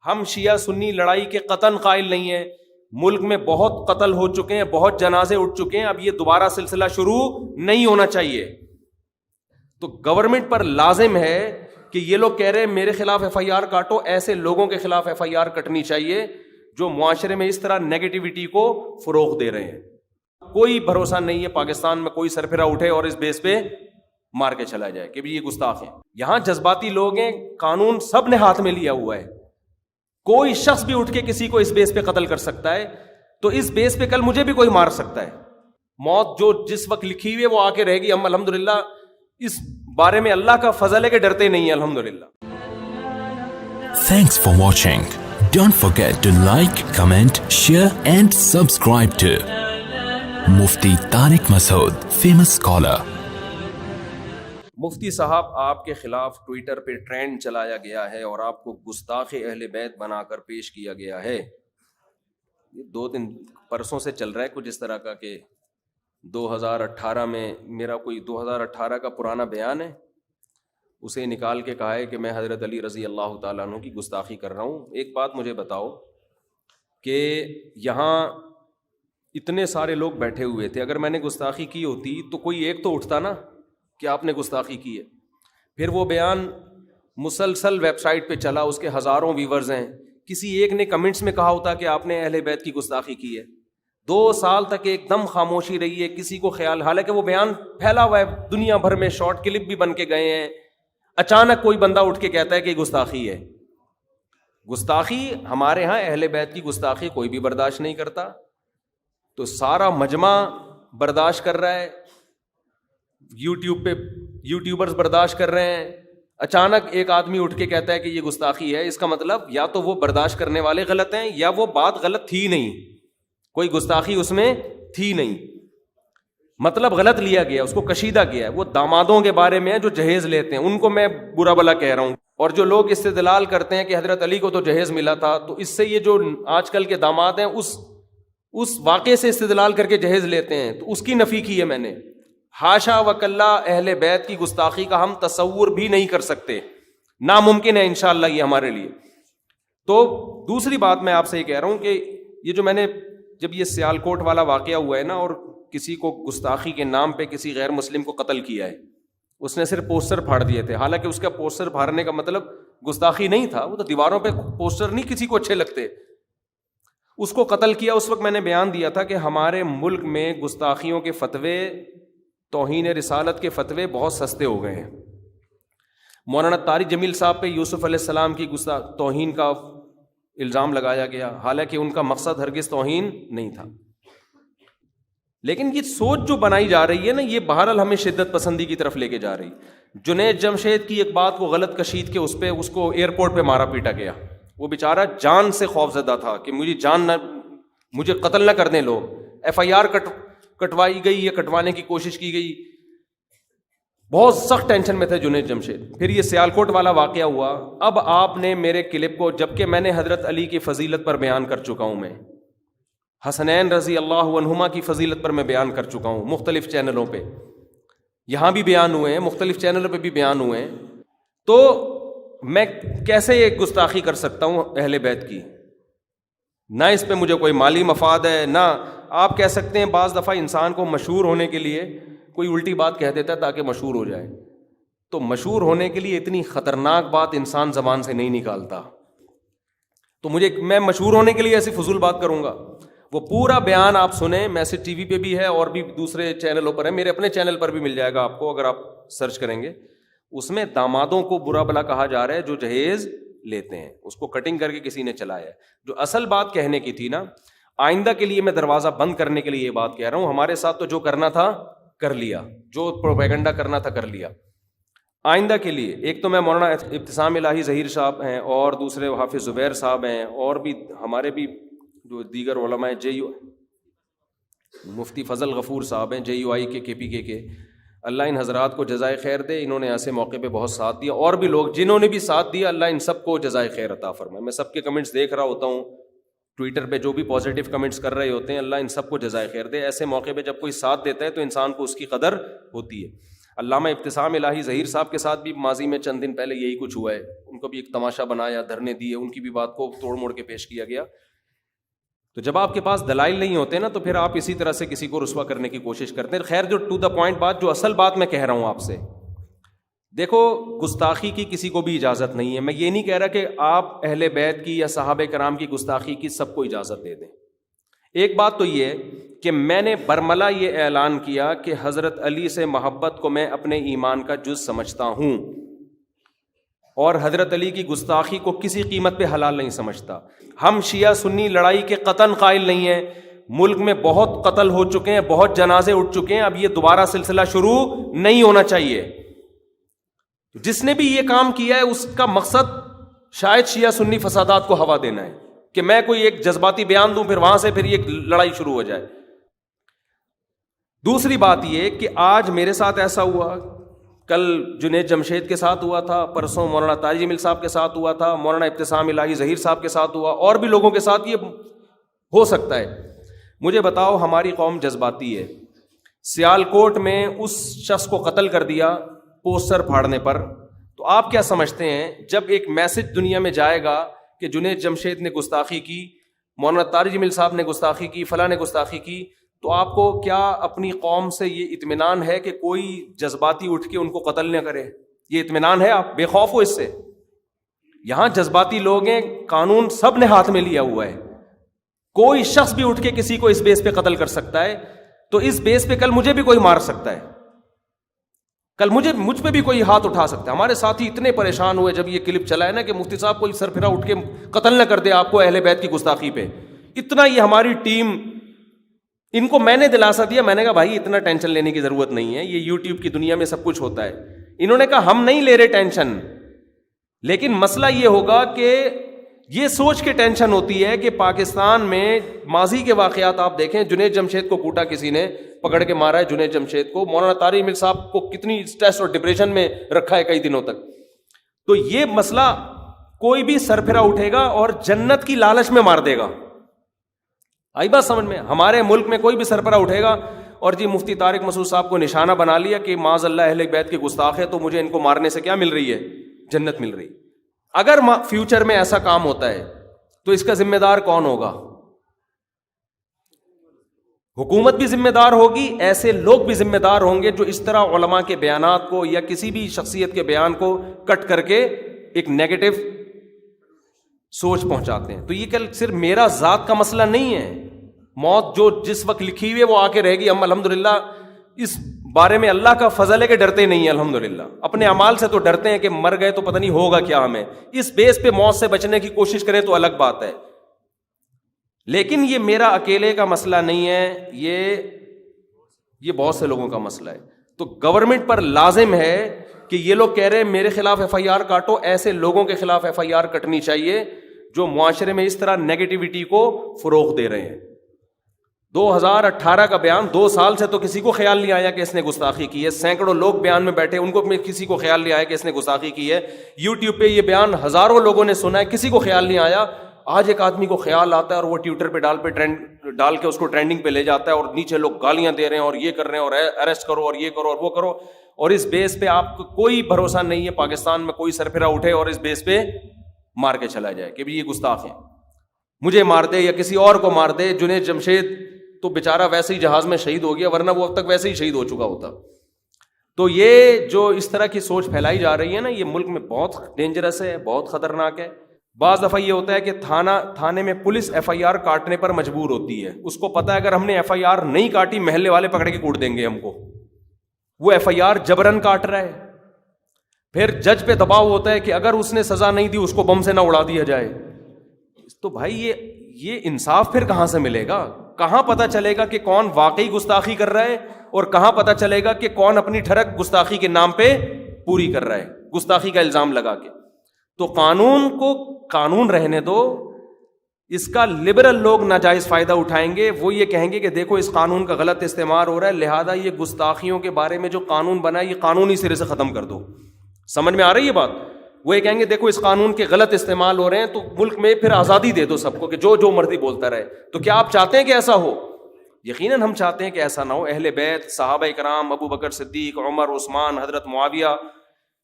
ہم شیعہ سنی لڑائی کے قطعاً قائل نہیں ہیں. ملک میں بہت قتل ہو چکے ہیں, بہت جنازے اٹھ چکے ہیں, اب یہ دوبارہ سلسلہ شروع نہیں ہونا چاہیے. تو گورنمنٹ پر لازم ہے کہ یہ لوگ کہہ رہے ہیں میرے خلاف ایف آئی آر کاٹو, ایسے لوگوں کے خلاف ایف آئی آر کٹنی چاہیے جو معاشرے میں اس طرح نیگیٹیوٹی کو فروغ دے رہے ہیں. کوئی بھروسہ نہیں ہے پاکستان میں کوئی سرفرا اٹھے اور اس بیس پہ مار کے چلا جائے کہ بھی یہ گستاخ ہیں. یہاں جذباتی لوگ ہیں, قانون سب نے ہاتھ میں لیا ہوا ہے. کوئی شخص بھی اٹھ کے کسی کو اس بیس پہ قتل کر سکتا ہے, تو اس بیس پہ کل مجھے بھی کوئی مار سکتا ہے. موت جو جس وقت لکھی ہوئی ہے وہ آ کے رہے گی. ہم الحمدللہ اس بارے میں اللہ کا فضل ہے کہ ڈرتے نہیں ہیں الحمدللہ. Thanks for watching. Don't forget to like, comment, share and subscribe to Mufti Tariq Masood, famous scholar. مفتی صاحب آپ کے خلاف ٹویٹر پہ ٹرینڈ چلایا گیا ہے اور آپ کو گستاخ اہل بیت بنا کر پیش کیا گیا ہے. یہ 2 پرسوں سے چل رہا ہے کچھ اس طرح کا کہ 2018 میں میرا کوئی 2018 کا پرانا بیان ہے, اسے نکال کے کہا ہے کہ میں حضرت علی رضی اللہ تعالیٰ عنہ کی گستاخی کر رہا ہوں. ایک بات مجھے بتاؤ کہ یہاں اتنے سارے لوگ بیٹھے ہوئے تھے, اگر میں نے گستاخی کی ہوتی تو کوئی ایک تو اٹھتا نا کہ آپ نے گستاخی کی ہے. پھر وہ بیان مسلسل ویب سائٹ پہ چلا, اس کے ہزاروں ویورز ہیں. کسی ایک نے کمنٹس میں کہا ہوتا کہ آپ نے اہل بیت کی گستاخی کی ہے. 2 سال تک ایک دم خاموشی رہی ہے, کسی کو خیال, حالانکہ وہ بیان پھیلا ہوا ہے دنیا بھر میں, شارٹ کلپ بھی بن کے گئے ہیں. اچانک کوئی بندہ اٹھ کے کہتا ہے کہ گستاخی ہے. گستاخی ہمارے ہاں اہل بیت کی گستاخی کوئی بھی برداشت نہیں کرتا, تو سارا مجمع برداشت کر رہا ہے, یوٹیوب پہ یوٹیوبرز برداشت کر رہے ہیں. اچانک ایک آدمی اٹھ کے کہتا ہے کہ یہ گستاخی ہے. اس کا مطلب یا تو وہ برداشت کرنے والے غلط ہیں یا وہ بات غلط تھی نہیں, کوئی گستاخی اس میں تھی نہیں, مطلب غلط لیا گیا, اس کو کشیدہ گیا ہے. وہ دامادوں کے بارے میں جو جہیز لیتے ہیں ان کو میں برا بلا کہہ رہا ہوں, اور جو لوگ استدلال کرتے ہیں کہ حضرت علی کو تو جہیز ملا تھا, تو اس سے یہ جو آج کل کے داماد ہیں اس واقعے سے استدلال کر کے جہیز لیتے ہیں, تو اس کی نفی کی ہے میں نے. حاشا وکلا اہل بیت کی گستاخی کا ہم تصور بھی نہیں کر سکتے, ناممکن ہے انشاءاللہ یہ ہمارے لیے. تو دوسری بات میں آپ سے یہ کہہ رہا ہوں کہ یہ جو میں نے جب یہ سیالکوٹ والا واقعہ ہوا ہے نا, اور کسی کو گستاخی کے نام پہ کسی غیر مسلم کو قتل کیا ہے, اس نے صرف پوسٹر پھاڑ دیے تھے, حالانکہ اس کا پوسٹر پھاڑنے کا مطلب گستاخی نہیں تھا, وہ تو دیواروں پہ پوسٹر نہیں کسی کو اچھے لگتے. اس کو قتل کیا. اس وقت میں نے بیان دیا تھا کہ ہمارے ملک میں گستاخیوں کے فتوے, توہین رسالت کے فتوے بہت سستے ہو گئے ہیں. مولانا طارق جمیل صاحب پہ یوسف علیہ السلام کی توہین کا الزام لگایا گیا, حالانکہ ان کا مقصد ہرگز توہین نہیں تھا. لیکن یہ سوچ جو بنائی جا رہی ہے نا, یہ بہرحال ہمیں شدت پسندی کی طرف لے کے جا رہی. جنید جمشید کی ایک بات کو غلط کشید کے اس کو ایئرپورٹ پہ مارا پیٹا گیا. وہ بیچارہ جان سے خوف زدہ تھا کہ مجھے قتل نہ کر دیں لوگ. ایف آئی آر کٹوائی گئی یا کٹوانے کی کوشش کی گئی, بہت سخت ٹینشن میں تھے جنید جمشید. پھر یہ سیالکوٹ والا واقعہ ہوا. اب آپ نے میرے کلپ کو, جبکہ میں نے حضرت علی کی فضیلت پر بیان کر چکا ہوں, میں حسنین رضی اللہ عنہما کی فضیلت پر میں بیان کر چکا ہوں مختلف چینلوں پہ, یہاں بھی بیان ہوئے ہیں, مختلف چینلوں پہ بھی بیان ہوئے ہیں. تو میں کیسے ایک گستاخی کر سکتا ہوں اہل بیت کی؟ نہ اس پہ مجھے کوئی مالی مفاد ہے, نہ آپ کہہ سکتے ہیں بعض دفعہ انسان کو مشہور ہونے کے لیے کوئی الٹی بات کہہ دیتا ہے تاکہ مشہور ہو جائے. تو مشہور ہونے کے لیے اتنی خطرناک بات انسان زبان سے نہیں نکالتا. تو میں مشہور ہونے کے لیے ایسی فضول بات کروں گا؟ وہ پورا بیان آپ سنیں, میسج ٹی وی پہ بھی ہے اور بھی دوسرے چینلوں پر ہے, میرے اپنے چینل پر بھی مل جائے گا آپ کو اگر آپ سرچ کریں گے. اس میں دامادوں کو برا بلا کہا جا رہا ہے جو جہیز لیتے ہیں, اس کو کٹنگ کر کے کسی نے چلایا ہے. جو اصل بات کہنے کی تھی نا, آئندہ کے لیے میں دروازہ بند کرنے کے لیے یہ بات کہہ رہا ہوں. ہمارے ساتھ تو جو کرنا تھا کر لیا, جو پروپیگنڈا کرنا تھا کر لیا. آئندہ کے لیے ایک تو میں مولانا ابتسام الہی ظہیر صاحب ہیں, اور دوسرے حافظ زبیر صاحب ہیں, اور بھی ہمارے بھی جو دیگر علماء مفتی فضل غفور صاحب ہیں JUI کے KPK کے, اللہ ان حضرات کو جزائے خیر دے. انہوں نے ایسے موقع پہ بہت ساتھ دیا, اور بھی لوگ جنہوں نے بھی ساتھ دیا, اللہ ان سب کو جزائے خیر عطا فرمائے. میں سب کے کمنٹس دیکھ رہا ہوتا ہوں ٹویٹر پہ, جو بھی پازیٹیو کمنٹس کر رہے ہوتے ہیں, اللہ ان سب کو جزائے خیر دے. ایسے موقع پہ جب کوئی ساتھ دیتا ہے تو انسان کو اس کی قدر ہوتی ہے. علامہ ابتسام الہی ظہیر صاحب کے ساتھ بھی ماضی میں چند دن پہلے یہی کچھ ہوا ہے، ان کو بھی ایک تماشا بنایا، دھرنے دیے، ان کی بھی بات کو توڑ موڑ کے پیش کیا گیا. تو جب آپ کے پاس دلائل نہیں ہوتے نا تو پھر آپ اسی طرح سے کسی کو رسوا کرنے کی کوشش کرتے ہیں. خیر، جو ٹو دا پوائنٹ بات، جو اصل بات میں کہہ رہا ہوں آپ سے، دیکھو گستاخی کی کسی کو بھی اجازت نہیں ہے. میں یہ نہیں کہہ رہا کہ آپ اہل بیت کی یا صحابہ کرام کی گستاخی کی سب کو اجازت دے دیں. ایک بات تو یہ ہے کہ میں نے برملا یہ اعلان کیا کہ حضرت علی سے محبت کو میں اپنے ایمان کا جز سمجھتا ہوں، اور حضرت علی کی گستاخی کو کسی قیمت پہ حلال نہیں سمجھتا. ہم شیعہ سنی لڑائی کے قطعاً قائل نہیں ہیں. ملک میں بہت قتل ہو چکے ہیں، بہت جنازے اٹھ چکے ہیں، اب یہ دوبارہ سلسلہ شروع نہیں ہونا چاہیے. جس نے بھی یہ کام کیا ہے اس کا مقصد شاید شیعہ سنی فسادات کو ہوا دینا ہے کہ میں کوئی ایک جذباتی بیان دوں، پھر وہاں سے پھر یہ لڑائی شروع ہو جائے. دوسری بات یہ کہ آج میرے ساتھ ایسا ہوا، کل جنید جمشید کے ساتھ ہوا تھا، پرسوں مولانا طارق جمیل صاحب کے ساتھ ہوا تھا، مولانا ابتسام الہی ظہیر صاحب کے ساتھ ہوا، اور بھی لوگوں کے ساتھ یہ ہو سکتا ہے. مجھے بتاؤ، ہماری قوم جذباتی ہے. سیالکوٹ میں اس شخص کو قتل کر دیا پوسٹر پھاڑنے پر، تو آپ کیا سمجھتے ہیں جب ایک میسج دنیا میں جائے گا کہ جنید جمشید نے گستاخی کی، مولانا طارق جمیل صاحب نے گستاخی کی، فلاں نے گستاخی کی، تو آپ کو کیا اپنی قوم سے یہ اطمینان ہے کہ کوئی جذباتی اٹھ کے ان کو قتل نہ کرے؟ یہ اطمینان ہے؟ آپ بے خوف ہو اس سے؟ یہاں جذباتی لوگ ہیں، قانون سب نے ہاتھ میں لیا ہوا ہے. کوئی شخص بھی اٹھ کے کسی کو اس بیس پہ قتل کر سکتا ہے، تو اس بیس پہ کل مجھے بھی کوئی مار سکتا ہے، کل مجھ پہ بھی کوئی ہاتھ اٹھا سکتا ہے. ہمارے ساتھی اتنے پریشان ہوئے جب یہ کلپ چلا ہے نا کہ مفتی صاحب کوئی سر پھرا اٹھ کے قتل نہ کر دے آپ کو اہل بیت کی گستاخی پہ. اتنا یہ ہماری ٹیم، ان کو میں نے دلاسا دیا، میں نے کہا بھائی اتنا ٹینشن لینے کی ضرورت نہیں ہے، یہ یوٹیوب کی دنیا میں سب کچھ ہوتا ہے. انہوں نے کہا ہم نہیں لے رہے ٹینشن، لیکن مسئلہ یہ ہوگا کہ یہ سوچ کے ٹینشن ہوتی ہے کہ پاکستان میں ماضی کے واقعات آپ دیکھیں، جنید جمشید کو کوٹا کسی نے پکڑ کے مارا ہے، جنید جمشید کو، مولانا طارق جمیل صاحب کو کتنی اسٹریس اور ڈپریشن میں رکھا ہے کئی دنوں تک. تو یہ مسئلہ کوئی بھی سر پھرا اٹھے گا اور جنت کی لالچ میں مار دے گا. آئی بات سمجھ میں؟ ہمارے ملک میں کوئی بھی سرپرا اٹھے گا اور جی مفتی طارق مسعود صاحب کو نشانہ بنا لیا کہ معاذ اللہ اہل بیت کے گستاخ ہے، تو مجھے ان کو مارنے سے کیا مل رہی ہے؟ جنت مل رہی. اگر فیوچر میں ایسا کام ہوتا ہے تو اس کا ذمہ دار کون ہوگا؟ حکومت بھی ذمہ دار ہوگی، ایسے لوگ بھی ذمہ دار ہوں گے جو اس طرح علماء کے بیانات کو یا کسی بھی شخصیت کے بیان کو کٹ کر کے ایک نیگیٹو سوچ پہنچاتے ہیں. تو یہ کل صرف میرا ذات کا مسئلہ نہیں ہے. موت جو جس وقت لکھی ہوئی ہے وہ آ کے رہے گی. ہم الحمدللہ اس بارے میں اللہ کا فضل ہے کہ ڈرتے نہیں ہیں. الحمدللہ اپنے اعمال سے تو ڈرتے ہیں کہ مر گئے تو پتہ نہیں ہوگا کیا ہمیں. اس بیس پہ موت سے بچنے کی کوشش کریں تو الگ بات ہے، لیکن یہ میرا اکیلے کا مسئلہ نہیں ہے، یہ بہت سے لوگوں کا مسئلہ ہے. تو گورنمنٹ پر لازم ہے کہ یہ لوگ کہہ رہے ہیں میرے خلاف ایف آئی آر کاٹو، ایسے لوگوں کے خلاف ایف آئی آر کٹنی چاہیے جو معاشرے میں اس طرح نیگیٹیوٹی کو فروغ دے رہے ہیں. 2018 کا بیان، 2 سال سے تو کسی کو خیال نہیں آیا کہ اس نے گستاخی کی ہے. سینکڑوں لوگ بیان میں بیٹھے، ان کو کسی کو خیال نہیں آیا کہ اس نے گستاخی کی ہے. یوٹیوب پہ یہ بیان ہزاروں لوگوں نے سنا ہے، کسی کو خیال نہیں آیا. آج ایک آدمی کو خیال آتا ہے اور وہ ٹویٹر پہ ڈال کے اس کو ٹرینڈنگ پہ لے جاتا ہے، اور نیچے لوگ گالیاں دے رہے ہیں اور یہ کر رہے ہیں اور اریسٹ کرو اور یہ کرو اور وہ کرو. اور اس بیس پہ آپ کو کوئی بھروسہ نہیں ہے پاکستان میں کوئی سرپھرا اٹھے اور اس بیس پہ مار کے چلا جائے کہ یہ گستاخ ہے، مجھے مار دے یا کسی اور کو مار دے. جنید جمشید تو بیچارہ ویسے ہی جہاز میں شہید ہو گیا، ورنہ وہ اب تک ویسے ہی شہید ہو چکا ہوتا. تو یہ جو اس طرح کی سوچ پھیلائی جا رہی ہے نا، یہ ملک میں بہت ڈینجرس ہے، بہت خطرناک ہے. بعض دفعہ یہ ہوتا ہے کہ تھانے میں پولیس ایف آئی آر کاٹنے پر مجبور ہوتی ہے. اس کو پتا ہے اگر ہم نے ایف آئی آر نہیں کاٹی محلے والے پکڑ کے کوٹ دیں گے ہم کو. وہ ایف آئی آر جبرن کاٹ رہا ہے. پھر جج پہ دباؤ ہوتا ہے کہ اگر اس نے سزا نہیں دی اس کو بم سے نہ اڑا دیا جائے. تو بھائی یہ انصاف پھر کہاں سے ملے گا؟ کہاں پتہ چلے گا کہ کون واقعی گستاخی کر رہا ہے اور کہاں پتہ چلے گا کہ کون اپنی ٹھڑک گستاخی کے نام پہ پوری کر رہا ہے، گستاخی کا الزام لگا کے. تو قانون کو قانون رہنے دو. اس کا لبرل لوگ ناجائز فائدہ اٹھائیں گے. وہ یہ کہیں گے کہ دیکھو اس قانون کا غلط استعمال ہو رہا ہے، لہذا یہ گستاخیوں کے بارے میں جو قانون بنا ہے یہ قانونی سرے سے ختم کر دو. سمجھ میں آ رہی ہے بات؟ وہ یہ کہیں گے دیکھو اس قانون کے غلط استعمال ہو رہے ہیں، تو ملک میں پھر آزادی دے دو سب کو کہ جو مرضی بولتا رہے. تو کیا آپ چاہتے ہیں کہ ایسا ہو؟ یقیناً ہم چاہتے ہیں کہ ایسا نہ ہو. اہل بیت، صحابہ کرام، ابو بکر صدیق، عمر، عثمان، حضرت معاویہ،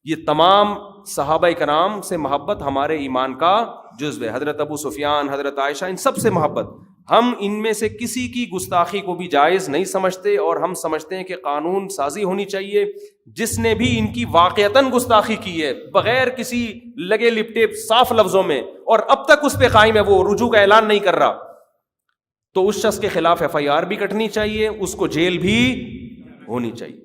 یہ تمام صحابہ کرام سے محبت ہمارے ایمان کا جزو ہے. حضرت ابو سفیان، حضرت عائشہ، ان سب سے محبت. ہم ان میں سے کسی کی گستاخی کو بھی جائز نہیں سمجھتے، اور ہم سمجھتے ہیں کہ قانون سازی ہونی چاہیے. جس نے بھی ان کی واقعتاً گستاخی کی ہے بغیر کسی لگے لپٹے صاف لفظوں میں، اور اب تک اس پہ قائم ہے، وہ رجوع کا اعلان نہیں کر رہا، تو اس شخص کے خلاف FIR بھی کٹنی چاہیے، اس کو جیل بھی ہونی چاہیے.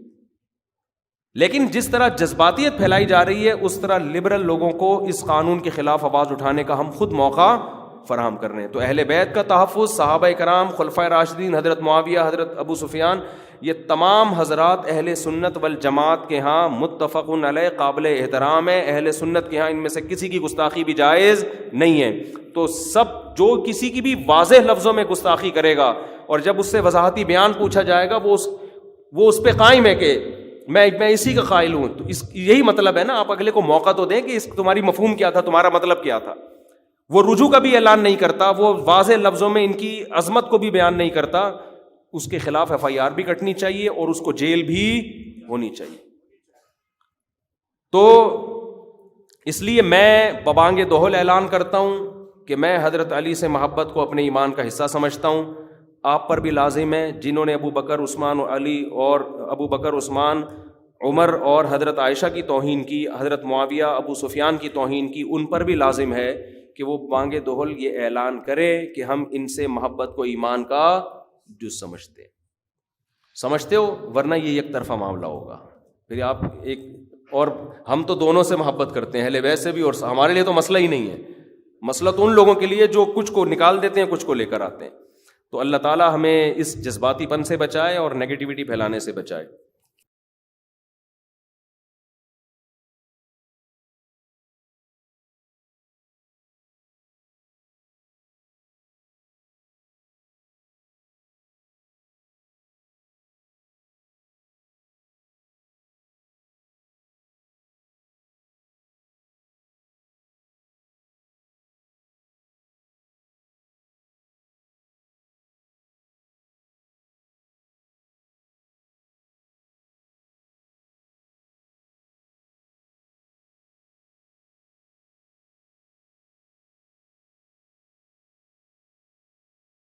لیکن جس طرح جذباتیت پھیلائی جا رہی ہے، اس طرح لبرل لوگوں کو اس قانون کے خلاف آواز اٹھانے کا ہم خود موقع فراہم کر رہے ہیں. تو اہل بیت کا تحفظ، صحابہ کرام، خلفائے راشدین، حضرت معاویہ، حضرت ابو سفیان، یہ تمام حضرات اہل سنت والجماعت کے ہاں متفق علیہ قابل احترام ہے. اہل سنت کے ہاں ان میں سے کسی کی گستاخی بھی جائز نہیں ہے. تو سب جو کسی کی بھی واضح لفظوں میں گستاخی کرے گا، اور جب اس سے وضاحتی بیان پوچھا جائے گا، وہ اس پہ قائم ہے کہ میں اسی کا قائل ہوں. تو یہی مطلب ہے نا، آپ اگلے کو موقع تو دیں کہ تمہاری مفہوم کیا تھا، تمہارا مطلب کیا تھا. وہ رجوع کا بھی اعلان نہیں کرتا، وہ واضح لفظوں میں ان کی عظمت کو بھی بیان نہیں کرتا، اس کے خلاف FIR بھی کٹنی چاہیے اور اس کو جیل بھی ہونی چاہیے. تو اس لیے میں ببانگ دہل اعلان کرتا ہوں کہ میں حضرت علی سے محبت کو اپنے ایمان کا حصہ سمجھتا ہوں. آپ پر بھی لازم ہے، جنہوں نے ابو بکر، عثمان و علی، اور ابو بکر، عثمان، عمر اور حضرت عائشہ کی توہین کی، حضرت معاویہ، ابو سفیان کی توہین کی، ان پر بھی لازم ہے کہ وہ بانگ دہل یہ اعلان کرے کہ ہم ان سے محبت کو ایمان کا جز سمجھتے ہو، ورنہ یہ ایک طرفہ معاملہ ہوگا. پھر آپ اور ہم تو دونوں سے محبت کرتے ہیں، اہل بیت سے بھی، اور ہمارے لیے تو مسئلہ ہی نہیں ہے. مسئلہ تو ان لوگوں کے لیے جو کچھ کو نکال دیتے ہیں، کچھ کو لے کر آتے ہیں. تو اللہ تعالیٰ ہمیں اس جذباتی پن سے بچائے اور نیگیٹیوٹی پھیلانے سے بچائے.